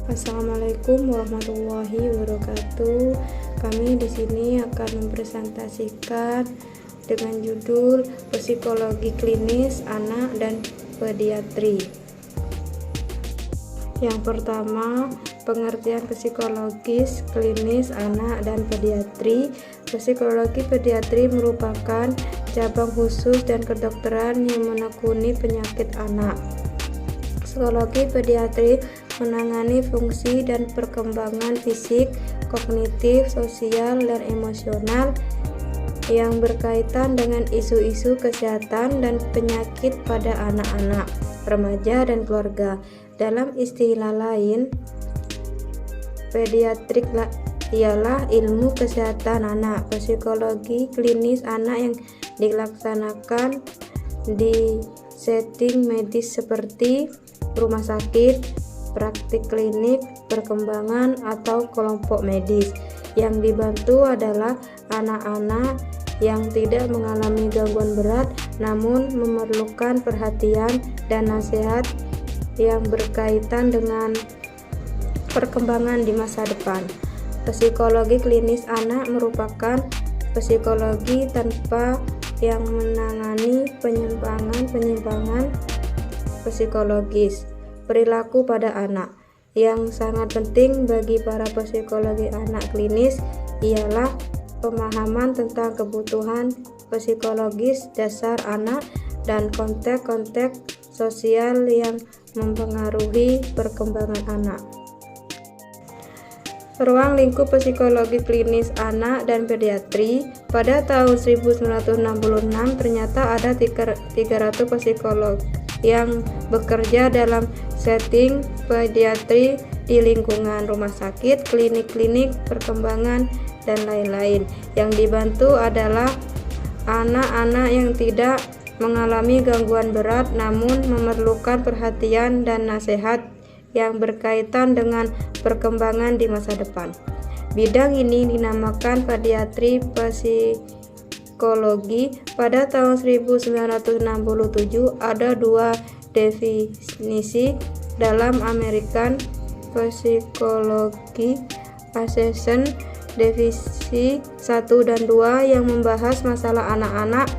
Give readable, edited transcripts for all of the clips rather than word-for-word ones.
Assalamualaikum warahmatullahi wabarakatuh. Kami di sini akan mempresentasikan dengan judul Psikologi Klinis Anak dan Pediatri. Yang pertama, pengertian psikologis klinis anak dan pediatri. Psikologi pediatri merupakan cabang khusus dan kedokteran yang menekuni penyakit anak. Psikologi pediatri menangani fungsi dan perkembangan fisik, kognitif, sosial, dan emosional yang berkaitan dengan isu-isu kesehatan dan penyakit pada anak-anak, remaja, dan keluarga. Dalam istilah lain, pediatrik ialah ilmu kesehatan anak. Psikologi klinis anak yang dilaksanakan di setting medis seperti rumah sakit, praktik klinik, perkembangan, atau kelompok medis. Yang dibantu adalah anak-anak yang tidak mengalami gangguan berat namun memerlukan perhatian dan nasihat yang berkaitan dengan perkembangan di masa depan. Psikologi klinis anak merupakan psikologi tanpa yang menangani penyimpangan psikologis perilaku pada anak. Yang sangat penting bagi para psikologi anak klinis ialah pemahaman tentang kebutuhan psikologis dasar anak dan konteks-konteks sosial yang mempengaruhi perkembangan anak. Ruang lingkup psikologi klinis anak dan pediatri. Pada tahun 1966 ternyata ada 300 psikolog yang bekerja dalam setting pediatri di lingkungan rumah sakit, klinik-klinik perkembangan, dan lain-lain. Yang dibantu adalah anak-anak yang tidak mengalami gangguan berat namun memerlukan perhatian dan nasihat yang berkaitan dengan perkembangan di masa depan. Bidang ini dinamakan pediatri psikologi. Pada tahun 1967 ada dua definisi dalam American Psychology Association, divisi 1 dan 2 yang membahas masalah anak-anak,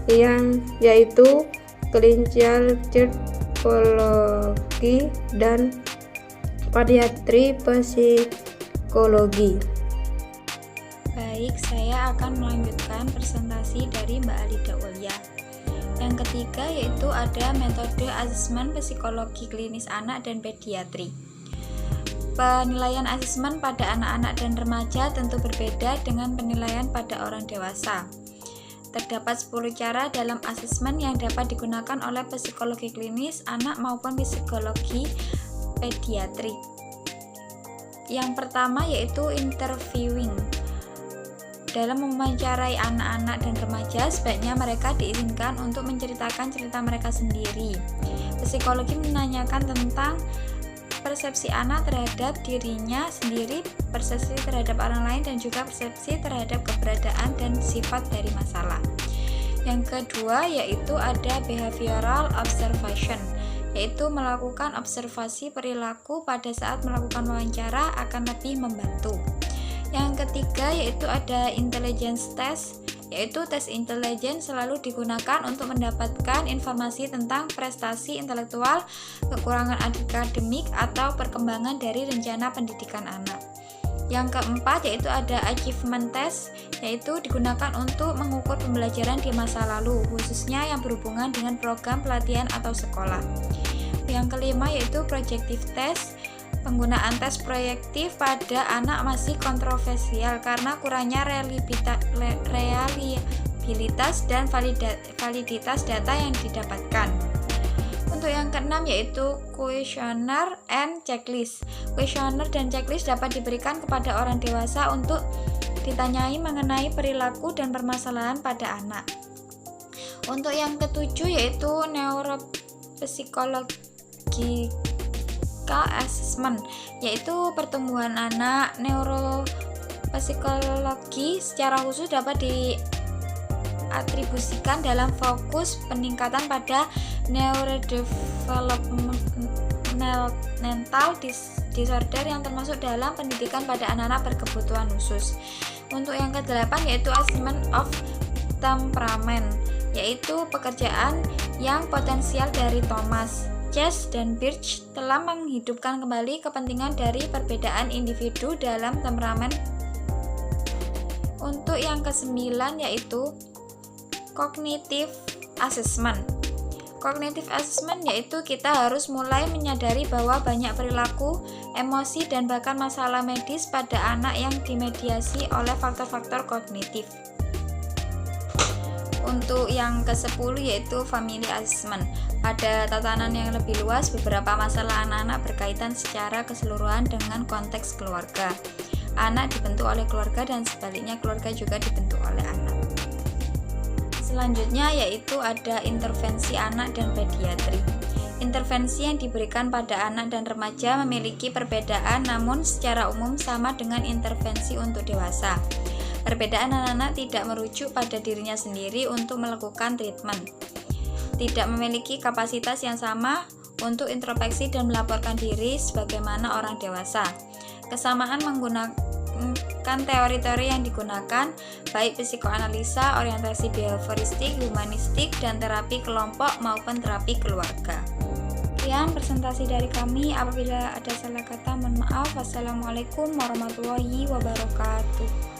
yang yaitu clinical psychology dan pediatri psikologi. Baik, saya akan melanjutkan presentasi dari Mbak Alida Aulia. Yang ketiga yaitu ada metode asesmen psikologi klinis anak dan pediatri. Penilaian asesmen pada anak-anak dan remaja tentu berbeda dengan penilaian pada orang dewasa. Terdapat 10 cara dalam asesmen yang dapat digunakan oleh psikologi klinis anak maupun psikologi pediatri. Yang pertama yaitu interviewing. Dalam mewawancarai anak-anak dan remaja, sebaiknya mereka diizinkan untuk menceritakan cerita mereka sendiri. Psikologi menanyakan tentang persepsi anak terhadap dirinya sendiri, persepsi terhadap orang lain, dan juga persepsi terhadap keberadaan dan sifat dari masalah. Yang kedua yaitu ada behavioral observation, yaitu melakukan observasi perilaku pada saat melakukan wawancara akan lebih membantu. Yang ketiga yaitu ada intelligence test, yaitu tes intelijen selalu digunakan untuk mendapatkan informasi tentang prestasi intelektual, kekurangan akademik, atau perkembangan dari rencana pendidikan anak. Yang keempat yaitu ada achievement test, yaitu digunakan untuk mengukur pembelajaran di masa lalu, khususnya yang berhubungan dengan program pelatihan atau sekolah. Yang kelima yaitu projective test. Penggunaan tes proyektif pada anak masih kontroversial karena kurangnya reliabilitas dan validitas data yang didapatkan. Untuk yang keenam yaitu questionnaire and checklist. Questionnaire dan checklist dapat diberikan kepada orang dewasa untuk ditanyai mengenai perilaku dan permasalahan pada anak. Untuk yang ketujuh yaitu neuropsikologi assessment, yaitu pertumbuhan anak. Neuropsikologi secara khusus dapat diatribusikan dalam fokus peningkatan pada neurodevelopment developmental disorder yang termasuk dalam pendidikan pada anak-anak berkebutuhan khusus. Untuk yang ke-8 yaitu assessment of temperament, yaitu pekerjaan yang potensial dari Thomas, Chase, dan Birch telah menghidupkan kembali kepentingan dari perbedaan individu dalam temperamen. Untuk yang ke-9 yaitu cognitive assessment. Cognitive assessment yaitu kita harus mulai menyadari bahwa banyak perilaku, emosi, dan bahkan masalah medis pada anak yang dimediasi oleh faktor-faktor kognitif. Untuk yang ke-10 yaitu family assessment. Pada tatanan yang lebih luas, beberapa masalah anak-anak berkaitan secara keseluruhan dengan konteks keluarga. Anak dibentuk oleh keluarga dan sebaliknya keluarga juga dibentuk oleh anak. Selanjutnya yaitu ada intervensi anak dan pediatri. Intervensi yang diberikan pada anak dan remaja memiliki perbedaan namun secara umum sama dengan intervensi untuk dewasa. Perbedaan anak-anak tidak merujuk pada dirinya sendiri untuk melakukan treatment. Tidak memiliki kapasitas yang sama untuk introspeksi dan melaporkan diri sebagaimana orang dewasa. Kesamaan menggunakan teori-teori yang digunakan, baik psikoanalisa, orientasi behavioristik, humanistik, dan terapi kelompok maupun terapi keluarga. Sekian presentasi dari kami. Apabila ada salah kata, mohon maaf. Wassalamualaikum warahmatullahi wabarakatuh.